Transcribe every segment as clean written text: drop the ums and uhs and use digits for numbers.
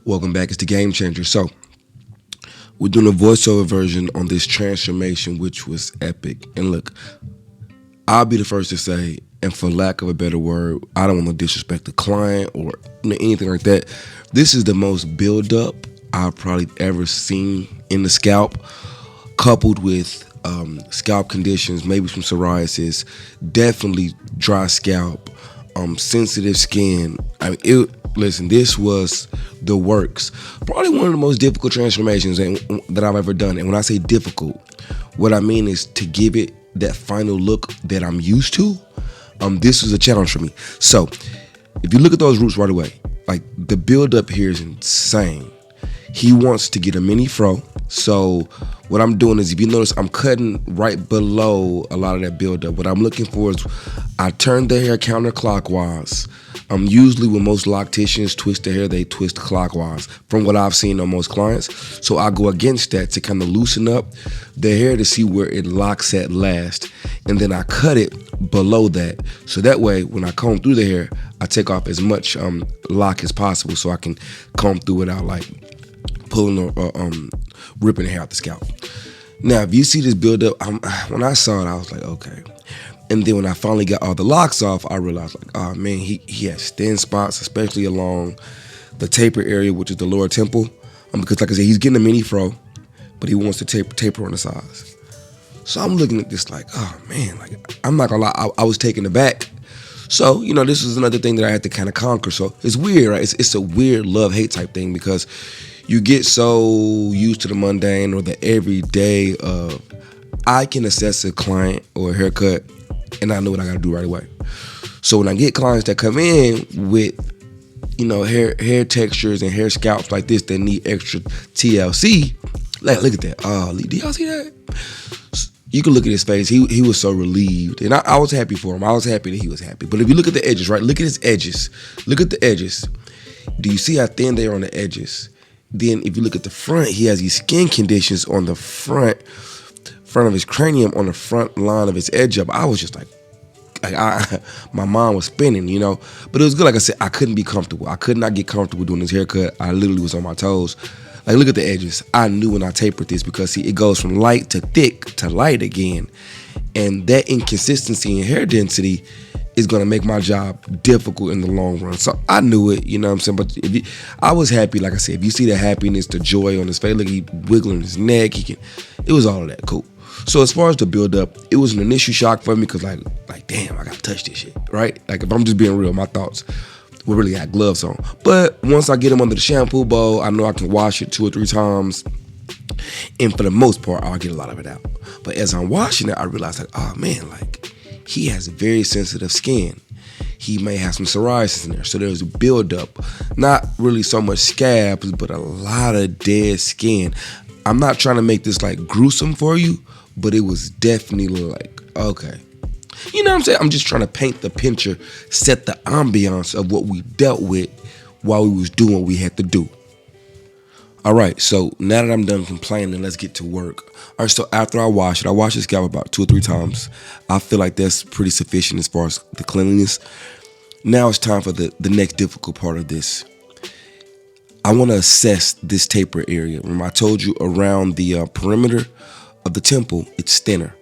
Welcome back. It's the Gamechanger. So we're doing a voiceover version on this transformation, which was epic. And look, I'll be the first to say, and for lack of a better word, I don't want to disrespect the client or anything like that. This is the most build up I've probably ever seen in the scalp, coupled with scalp conditions, maybe some psoriasis, definitely dry scalp, sensitive skin. Listen, this was the works. Probably one of the most difficult transformations that I've ever done. And when I say difficult, what I mean is to give it that final look that I'm used to. This was a challenge for me. So if you look at those roots right away, like the build up here is insane. He wants to get a mini fro. So what I'm doing is, if you notice, I'm cutting right below a lot of that buildup. What I'm looking for is I turn the hair counterclockwise. Usually when most locticians twist the hair, they twist clockwise from what I've seen on most clients. So I go against that to kind of loosen up the hair to see where it locks at last. And then I cut it below that. So that way, when I comb through the hair, I take off as much lock as possible so I can comb through without like pulling or ripping the hair out the scalp. Now, if you see this buildup, when I saw it, I was like, okay. And then when I finally got all the locks off, I realized, like, oh man, he has thin spots, especially along the taper area, which is the lower temple. Because like I said, he's getting a mini fro, but he wants to taper on the sides. So I'm looking at this like, oh man, like I'm not gonna lie, I was taken aback. So, this is another thing that I had to kind of conquer. So it's weird, right? It's a weird love-hate type thing because you get so used to the mundane or the everyday of, I can assess a client or a haircut and I know what I gotta do right away. So when I get clients that come in with, hair textures and hair scalps like this that need extra TLC, like look at that. Oh, do y'all see that? You can look at his face. He was so relieved. And I was happy for him. I was happy that he was happy. But if you look at the edges, right? Look at his edges. Look at the edges. Do you see how thin they are on the edges? Then if you look at the front, he has these skin conditions on the front of his cranium, on the front line of his edge up. I was just like my mind was spinning, But it was good. Like I said, I couldn't be comfortable. I could not get comfortable doing this haircut. I literally was on my toes. Like, look at the edges. I knew when I tapered this because, see, it goes from light to thick to light again. And that inconsistency in hair density is going to make my job difficult in the long run. So I knew it, you know what I'm saying? But I was happy, like I said. If you see the happiness, the joy on his face, look, he wiggling his neck. It was all of that. Cool. So as far as the build up, it was an initial shock for me because like damn, I got to touch this shit, right? Like if I'm just being real, my thoughts we really got gloves on. But once I get him under the shampoo bowl, I know I can wash it 2 or 3 times. And for the most part, I'll get a lot of it out. But as I'm washing it, I realize like, oh man, like he has very sensitive skin. He may have some psoriasis in there. So there's a buildup. Not really so much scabs, but a lot of dead skin. I'm not trying to make this like gruesome for you, but it was definitely like, okay. You know what I'm saying? I'm just trying to paint the picture, set the ambiance of what we dealt with while we was doing what we had to do. All right, so now that I'm done complaining, let's get to work. All right, so after I wash the scalp about 2 or 3 times. I feel like that's pretty sufficient as far as the cleanliness. Now it's time for the next difficult part of this. I want to assess this taper area. Remember I told you around the perimeter of the temple, it's thinner.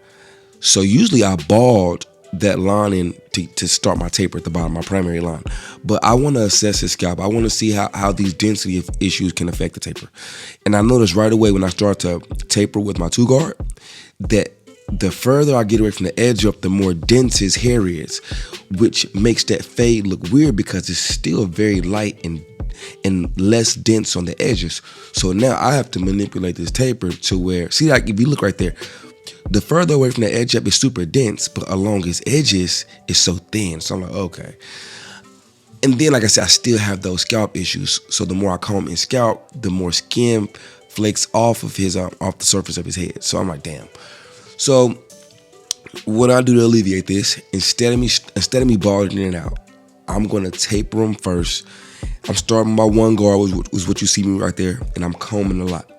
So usually I bald that line in to start my taper at the bottom, my primary line. But I want to assess his scalp. I want to see how these density of issues can affect the taper. And I noticed right away when I start to taper with my 2-guard that the further I get away from the edge up, the more dense his hair is, which makes that fade look weird because it's still very light and less dense on the edges. So now I have to manipulate this taper to where, see, like if you look right there, the further away from the edge up is super dense, but along his edges is so thin. So I'm like, okay. And then, like I said, I still have those scalp issues. So the more I comb his scalp, the more skin flakes off of his off the surface of his head. So I'm like, damn. So what I do to alleviate this, instead of me balding it out, I'm gonna taper him first. I'm starting by 1 guard, which was what you see me right there, and I'm combing a lot.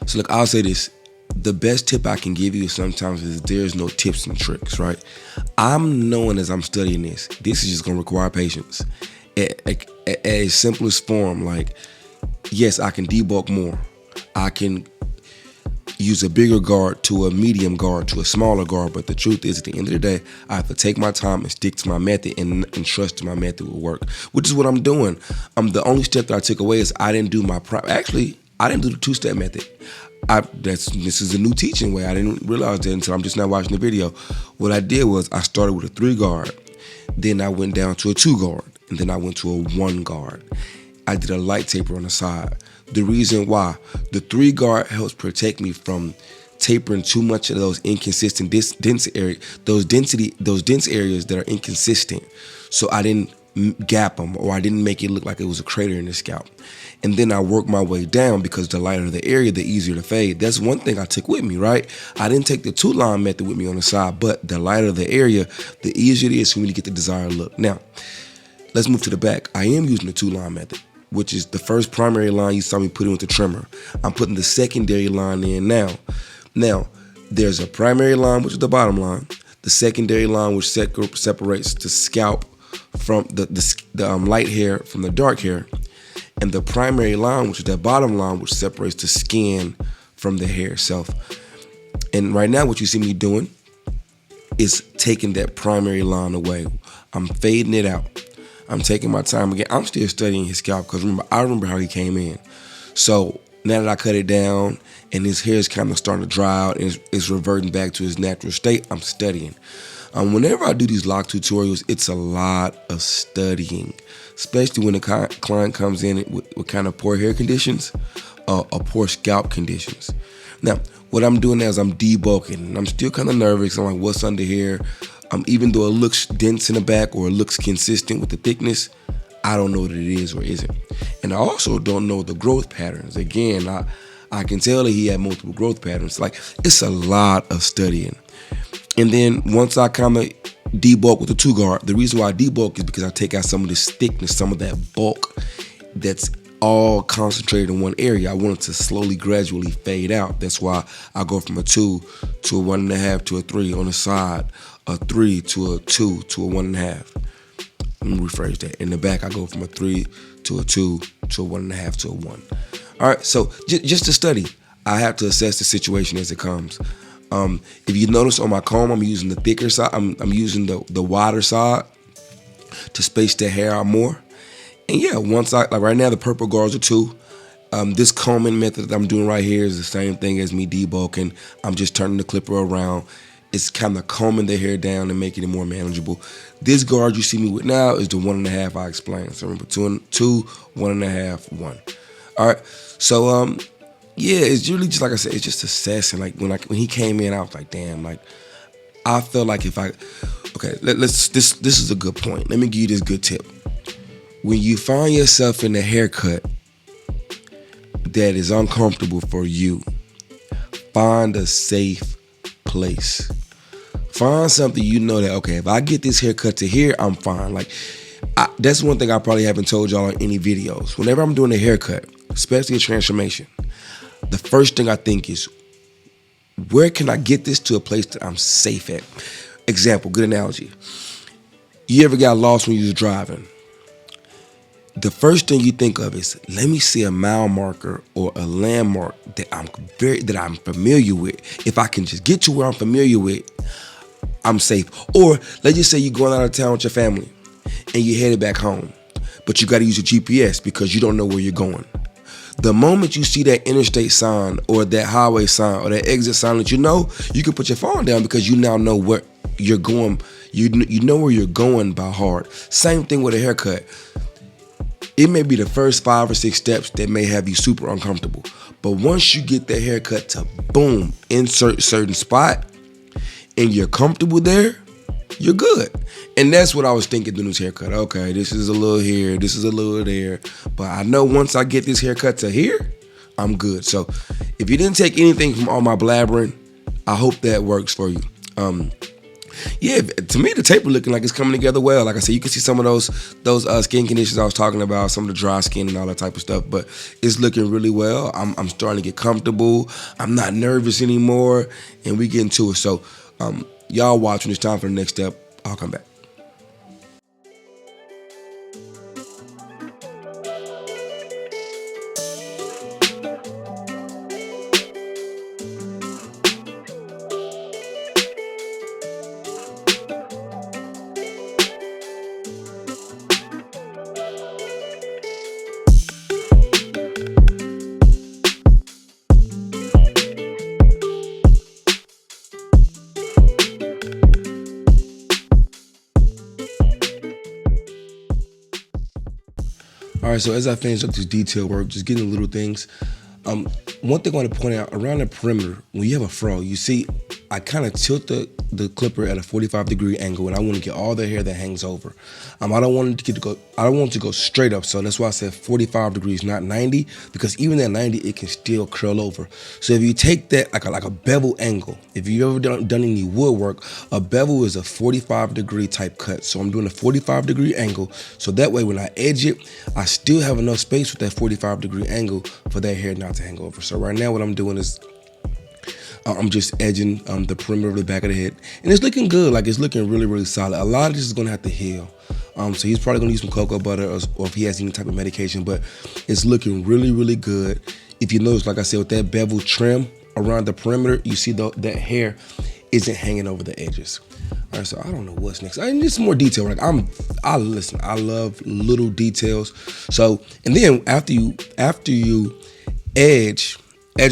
So look, I'll say this. The best tip I can give you sometimes is there's no tips and tricks, right? I'm knowing as I'm studying this is just gonna require patience. At its simplest form, like yes, I can debulk more. I can use a bigger guard to a medium guard to a smaller guard, but the truth is, at the end of the day, I have to take my time and stick to my method and trust my method will work, which is what I'm doing. The only step that I took away is I didn't do actually, I didn't do the two-step method. This is a new teaching way. I didn't realize that until I'm just now watching the video. What I did was I started with a 3 guard, then I went down to a 2 guard, and then I went to a 1 guard. I did a light taper on the side. The reason why, the 3 guard helps protect me from tapering too much of those inconsistent dense areas, those dense areas that are inconsistent. So I didn't gap them, or I didn't make it look like it was a crater in the scalp. And then I worked my way down, because the lighter the area, the easier to fade. That's one thing I took with me, right? I didn't take the 2-line method with me on the side, but the lighter the area, the easier it is for me to get the desired look. Now, let's move to the back. I am using the 2-line method, which is the first primary line you saw me put in with the trimmer. I'm putting the secondary line in now. Now, there's a primary line, which is the bottom line, the secondary line, which separates the scalp from the light hair from the dark hair, and the primary line, which is that bottom line, which separates the skin from the hair itself. And right now, what you see me doing is taking that primary line away. I'm fading it out. I'm taking my time again. I'm still studying his scalp, because I remember how he came in. So now that I cut it down and his hair is kind of starting to dry out and it's reverting back to his natural state, I'm studying. Whenever I do these lock tutorials, it's a lot of studying, especially when the client comes in with kind of poor hair conditions or poor scalp conditions. Now, what I'm doing now is I'm debulking, and I'm still kind of nervous. I'm like, what's under here? Even though it looks dense in the back or it looks consistent with the thickness, I don't know what it is or isn't. And I also don't know the growth patterns. Again, I can tell that he had multiple growth patterns. Like, it's a lot of studying. And then once I kind of debulk with the 2 guard, the reason why I debulk is because I take out some of this thickness, some of that bulk that's all concentrated in one area. I want it to slowly, gradually fade out. That's why I go from a 2 to a 1.5 to a 3 on the side, a 3 to a 2 to a 1.5. Let me rephrase that. In the back, I go from a 3 to a 2 to a 1.5 to a 1. All right, so just to study, I have to assess the situation as it comes. If you notice on my comb, I'm using the thicker side. I'm using the wider side to space the hair out more. And yeah, once like right now, the purple guards are 2. This combing method that I'm doing right here is the same thing as me debulking. I'm just turning the clipper around. It's kind of combing the hair down and making it more manageable. This guard you see me with now is the 1.5 I explained. So remember, 2, 1.5, 1. All right. So yeah, it's really just like I said, it's just assessing. Like when he came in, I was like, damn, like I felt like this is a good point. Let me give you this good tip. When you find yourself in a haircut that is uncomfortable for you, find a safe place. Find something you know that, okay, if I get this haircut to here, I'm fine. Like, that's one thing I probably haven't told y'all in any videos. Whenever I'm doing a haircut, especially a transformation, the first thing I think is, where can I get this to a place that I'm safe at? Example, good analogy. You ever got lost when you was driving? The first thing you think of is, let me see a mile marker or a landmark that I'm familiar with. If I can just get to where I'm familiar with, I'm safe. Or let's just say you're going out of town with your family and you're headed back home, but you got to use your GPS because you don't know where you're going. The moment you see that interstate sign or that highway sign or that exit sign that you know, you can put your phone down because you now know where you're going. You know where you're going by heart. Same thing with a haircut. It may be the first 5 or 6 steps that may have you super uncomfortable. But once you get that haircut to boom, insert certain spot, and you're comfortable there, you're good. And that's what I was thinking doing this haircut. Okay, this is a little here, this is a little there. But I know once I get this haircut to here, I'm good. So if you didn't take anything from all my blabbering, I hope that works for you. Yeah, to me, the taper looking like it's coming together well. Like I said, you can see some of those skin conditions I was talking about, some of the dry skin and all that type of stuff, but it's looking really well. I'm starting to get comfortable. I'm not nervous anymore, and we getting to it. So y'all watch when it's time for the next step. I'll come back. right, so as I finish up this detail work, just getting the little things. One thing I want to point out, around the perimeter, when you have a fro, you see I kind of tilt the clipper at a 45-degree angle, and I want to get all the hair that hangs over. I don't want it to go straight up, so that's why I said 45 degrees, not 90, because even at 90, it can still curl over. So if you take that like a bevel angle, if you've ever done any woodwork, a bevel is a 45-degree type cut. So I'm doing a 45-degree angle, so that way when I edge it, I still have enough space with that 45-degree angle for that hair not to hang over. So right now what I'm doing is I'm just edging the perimeter of the back of the head, and it's looking good. Like, it's looking really, really solid. A lot of this is gonna have to heal. So he's probably gonna use some cocoa butter, or if he has any type of medication, but it's looking really, really good. If you notice, like I said, with that bevel trim around the perimeter, you see that hair isn't hanging over the edges. All right, so I don't know what's next. I need some more detail. Like, I love little details. So, and then after you edge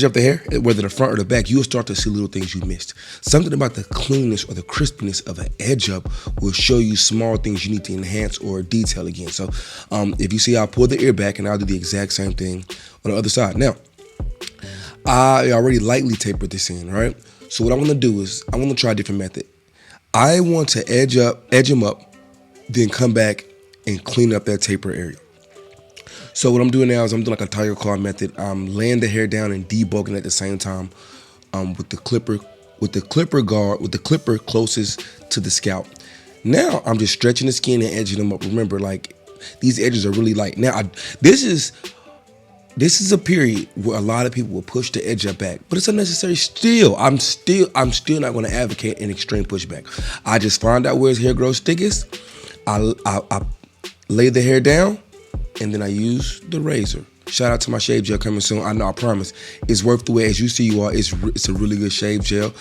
up the hair, whether the front or the back, you'll start to see little things you missed. Something about the cleanness or the crispiness of an edge up will show you small things you need to enhance or detail again. So if you see, I'll pull the ear back, and I'll do the exact same thing on the other side. Now, I already lightly tapered this in, right? So what I'm gonna do is I'm gonna try a different method. I want to edge them up, then come back and clean up that taper area. So what I'm doing now is I'm doing like a tiger claw method. I'm laying the hair down and debulking at the same time with the clipper closest to the scalp. Now I'm just stretching the skin and edging them up. Remember, like, these edges are really light. Now this is a period where a lot of people will push the edge up back, but it's unnecessary still. I'm still not going to advocate an extreme pushback. I just find out where his hair grows thickest. I lay the hair down, and then I use the razor. Shout out to my shave gel coming soon. I know, I promise. It's worth the wait. As you see, you all, it's a really good shave gel.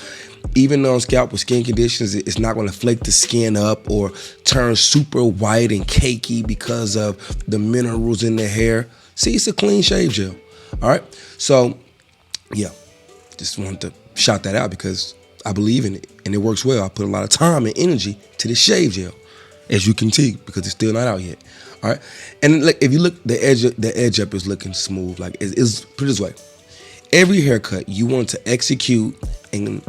Even on scalp with skin conditions, it's not going to flake the skin up or turn super white and cakey because of the minerals in the hair. See, it's a clean shave gel. All right. So, yeah, just wanted to shout that out because I believe in it and it works well. I put a lot of time and energy to this shave gel, as you can see, because it's still not out yet. All right, and like, if you look, the edge up is looking smooth. Like, it's put it this way: every haircut you want to execute and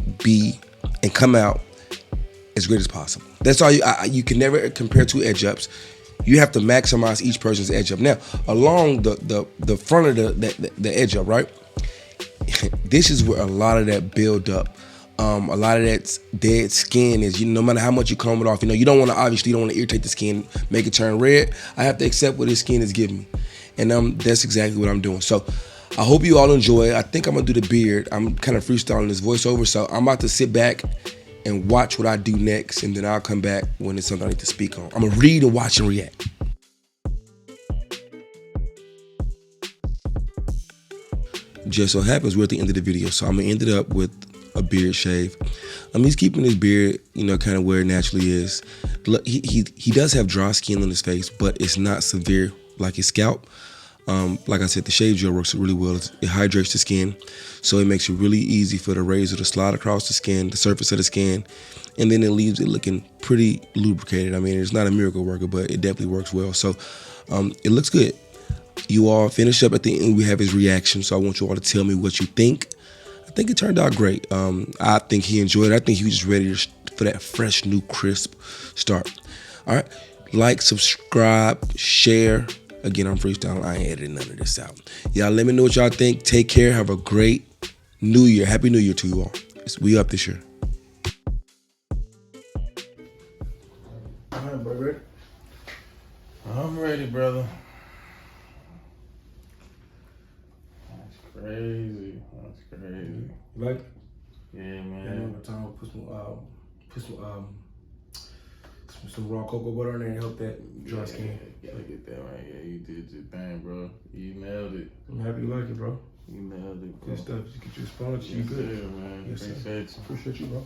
come out as great as possible. That's all you can never compare two edge ups. You have to maximize each person's edge up. Now, along the front of the edge up, right? This is where a lot of that build up. A lot of that dead skin is, no matter how much you comb it off, you don't want to irritate the skin, make it turn red. I have to accept what his skin is giving me. And that's exactly what I'm doing. So I hope you all enjoy it. I think I'm going to do the beard. I'm kind of freestyling this voiceover. So I'm about to sit back and watch what I do next. And then I'll come back when it's something I need to speak on. I'm going to read and watch and react. Just so happens we're at the end of the video. So I'm going to end it up with a beard shave. He's keeping his beard, kind of where it naturally is. He does have dry skin on his face, but it's not severe like his scalp. Like I said, the shave gel works really well. It hydrates the skin, so it makes it really easy for the razor to slide across the skin, the surface of the skin, and then it leaves it looking pretty lubricated. I mean, it's not a miracle worker, but it definitely works well. So it looks good. You all finish up at the end. We have his reaction, so I want you all to tell me what you think. I think it turned out great. I think he enjoyed it. I think he was just ready for that fresh, new, crisp start. All right. Like, subscribe, share. Again, I'm freestyling. I ain't editing none of this out. Y'all let me know what y'all think. Take care. Have a great New Year. Happy New Year to you all. We up this year. All right, Barber. I'm ready, brother. That's crazy. That's crazy. You like? Yeah, man. Put some raw cocoa butter in there and help that dry skin. Gotta get that right. Yeah, you did your thing, bro. You nailed it. I'm happy you like it, bro. You nailed it, bro. Good stuff. You get your sponge. You good, man. Yes, Appreciate you. Appreciate you, bro.